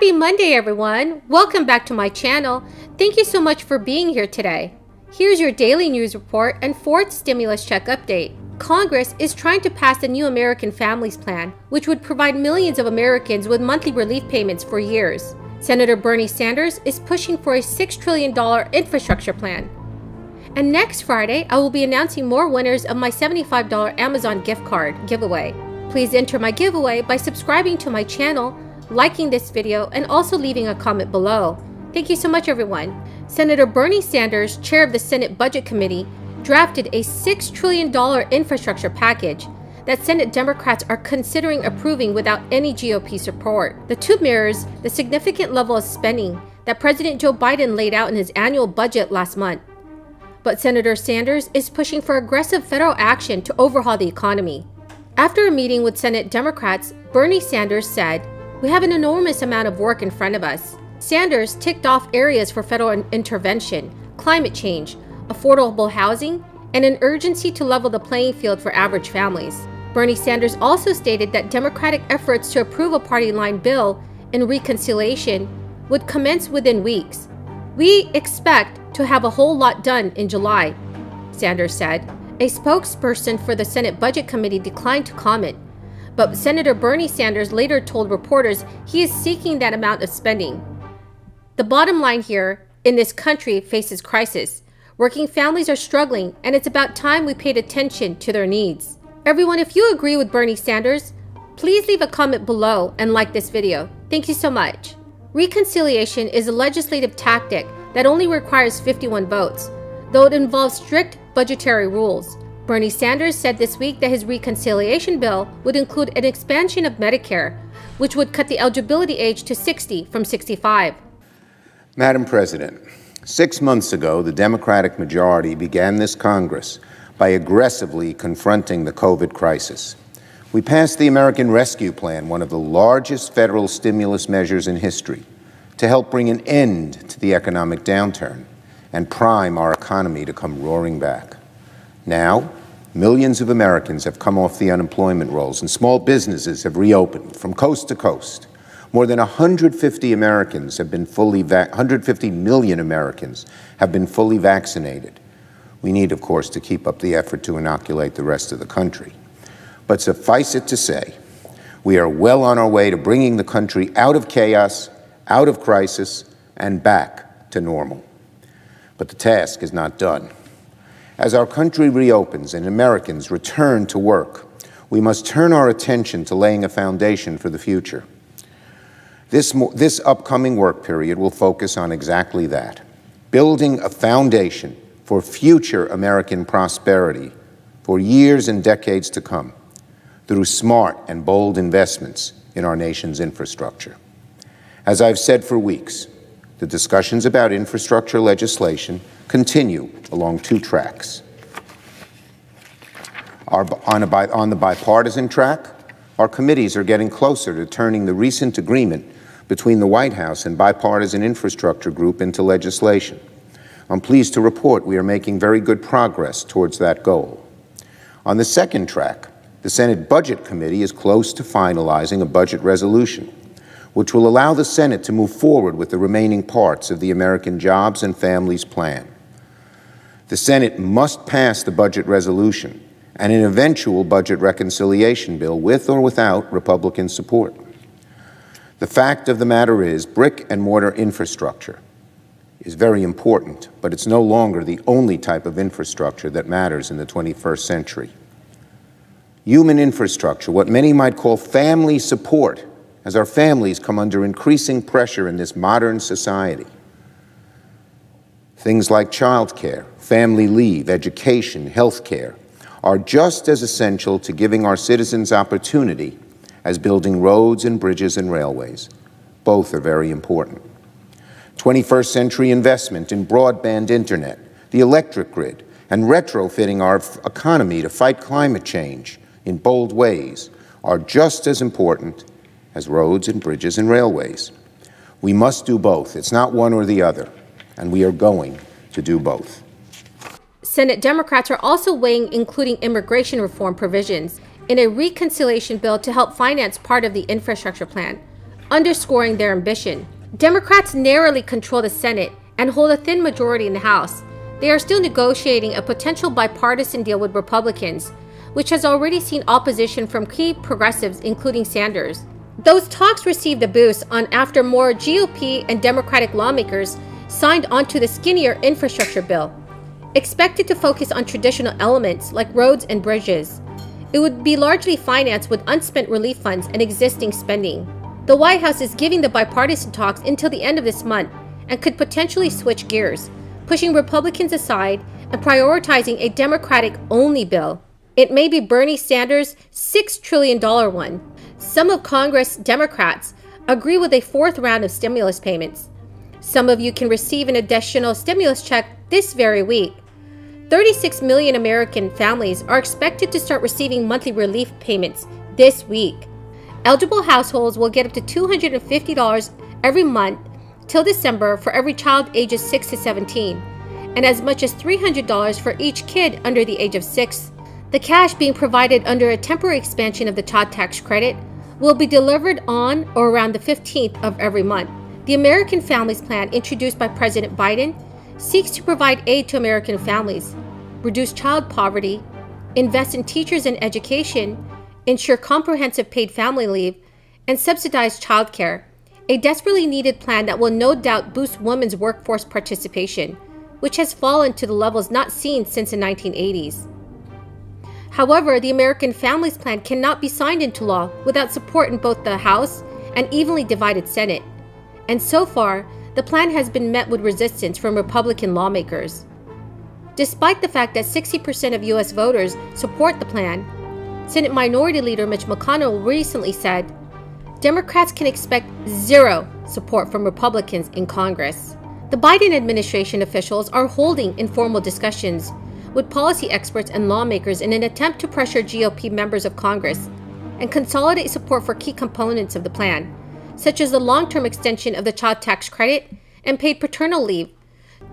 Happy Monday, everyone! Welcome back to my channel. Thank you so much for being here today. Here's your daily news report and fourth stimulus check update. Congress is trying to pass the new American Families Plan, which would provide millions of Americans with monthly relief payments for years. Senator Bernie Sanders is pushing for a $6 trillion infrastructure plan. And next Friday, I will be announcing more winners of my $75 Amazon gift card giveaway. Please enter my giveaway by subscribing to my channel, liking this video, and also leaving a comment below. Thank you so much, everyone. Senator Bernie Sanders, chair of the Senate Budget Committee, drafted a $6 trillion infrastructure package that Senate Democrats are considering approving without any GOP support. The two mirrors the significant level of spending that President Joe Biden laid out in his annual budget last month. But Senator Sanders is pushing for aggressive federal action to overhaul the economy. After a meeting with Senate Democrats, Bernie Sanders said, "We have an enormous amount of work in front of us." Sanders ticked off areas for federal intervention, climate change, affordable housing, and an urgency to level the playing field for average families. Bernie Sanders also stated that Democratic efforts to approve a party-line bill in reconciliation would commence within weeks. "We expect to have a whole lot done in July," Sanders said. A spokesperson for the Senate Budget Committee declined to comment, but Senator Bernie Sanders later told reporters he is seeking that amount of spending. The bottom line here, in this country faces crisis. Working families are struggling, and it's about time we paid attention to their needs. Everyone, if you agree with Bernie Sanders, please leave a comment below and like this video. Thank you so much. Reconciliation is a legislative tactic that only requires 51 votes, though it involves strict budgetary rules. Bernie Sanders said this week that his reconciliation bill would include an expansion of Medicare, which would cut the eligibility age to 60 from 65. Madam President, 6 months ago, the Democratic majority began this Congress by aggressively confronting the COVID crisis. We passed the American Rescue Plan, one of the largest federal stimulus measures in history, to help bring an end to the economic downturn and prime our economy to come roaring back. Now, millions of Americans have come off the unemployment rolls and small businesses have reopened from coast to coast. More than 150 million Americans have been fully vaccinated. We need, of course, to keep up the effort to inoculate the rest of the country. But suffice it to say, we are well on our way to bringing the country out of chaos, out of crisis, and back to normal. But the task is not done. As our country reopens and Americans return to work, we must turn our attention to laying a foundation for the future. This upcoming work period will focus on exactly that, building a foundation for future American prosperity for years and decades to come through smart and bold investments in our nation's infrastructure. As I've said for weeks, the discussions about infrastructure legislation continue along two tracks. On the bipartisan track, our committees are getting closer to turning the recent agreement between the White House and Bipartisan Infrastructure Group into legislation. I'm pleased to report we are making very good progress towards that goal. On the second track, the Senate Budget Committee is close to finalizing a budget resolution, which will allow the Senate to move forward with the remaining parts of the American Jobs and Families Plan. The Senate must pass the budget resolution and an eventual budget reconciliation bill with or without Republican support. The fact of the matter is, brick and mortar infrastructure is very important, but it's no longer the only type of infrastructure that matters in the 21st century. Human infrastructure, what many might call family support, as our families come under increasing pressure in this modern society. Things like childcare, family leave, education, health care are just as essential to giving our citizens opportunity as building roads and bridges and railways. Both are very important. 21st century investment in broadband internet, the electric grid, and retrofitting our economy to fight climate change in bold ways are just as important as roads and bridges and railways. We must do both. It's not one or the other, and we are going to do both. Senate Democrats are also weighing including immigration reform provisions in a reconciliation bill to help finance part of the infrastructure plan. underscoring their ambition. Democrats narrowly control the Senate and hold a thin majority in the House. They are still negotiating a potential bipartisan deal with Republicans, which has already seen opposition from key progressives, including Sanders. Those talks received a boost after more GOP and Democratic lawmakers signed onto the skinnier infrastructure bill, expected to focus on traditional elements like roads and bridges. It would be largely financed with unspent relief funds and existing spending. The White House is giving the bipartisan talks until the end of this month and could potentially switch gears, pushing Republicans aside and prioritizing a Democratic-only bill. It may be Bernie Sanders' $6 trillion one. Some of Congress Democrats agree with a fourth round of stimulus payments. Some of you can receive an additional stimulus check this very week. 36 million American families are expected to start receiving monthly relief payments this week. Eligible households will get up to $250 every month till December for every child ages 6 to 17, and as much as $300 for each kid under the age of 6. The cash being provided under a temporary expansion of the child tax credit will be delivered on or around the 15th of every month. The American Families Plan, introduced by President Biden, seeks to provide aid to American families, reduce child poverty, invest in teachers and education, ensure comprehensive paid family leave, and subsidize childcare, a desperately needed plan that will no doubt boost women's workforce participation, which has fallen to the levels not seen since the 1980s. However, the American Families Plan cannot be signed into law without support in both the House and evenly divided Senate. And so far, the plan has been met with resistance from Republican lawmakers. Despite the fact that 60% of U.S. voters support the plan, Senate Minority Leader Mitch McConnell recently said, Democrats can expect zero support from Republicans in Congress. The Biden administration officials are holding informal discussions with policy experts and lawmakers in an attempt to pressure GOP members of Congress and consolidate support for key components of the plan, such as the long-term extension of the child tax credit and paid paternal leave,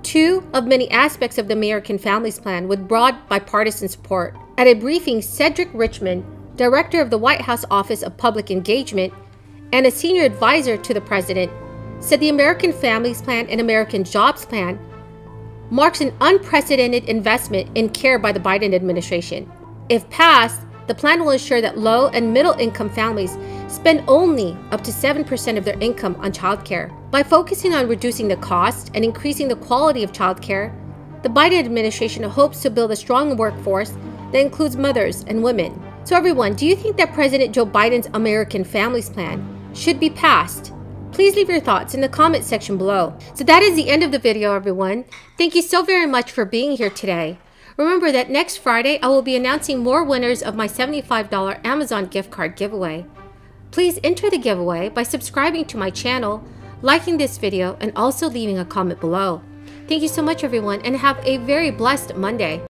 two of many aspects of the American Families Plan with broad bipartisan support. At a briefing, Cedric Richmond, director of the White House Office of Public Engagement and a senior advisor to the president, said the American Families Plan and American Jobs Plan marks an unprecedented investment in care by the Biden administration. If passed, the plan will ensure that low and middle-income families spend only up to 7% of their income on childcare. By focusing on reducing the cost and increasing the quality of childcare, the Biden administration hopes to build a strong workforce that includes mothers and women. So everyone, do you think that President Joe Biden's American Families Plan should be passed? Please leave your thoughts in the comment section below. So that is the end of the video, everyone. Thank you so very much for being here today. Remember that next Friday, I will be announcing more winners of my $75 Amazon gift card giveaway. Please enter the giveaway by subscribing to my channel, liking this video, and also leaving a comment below. Thank you so much, everyone, and have a very blessed Monday.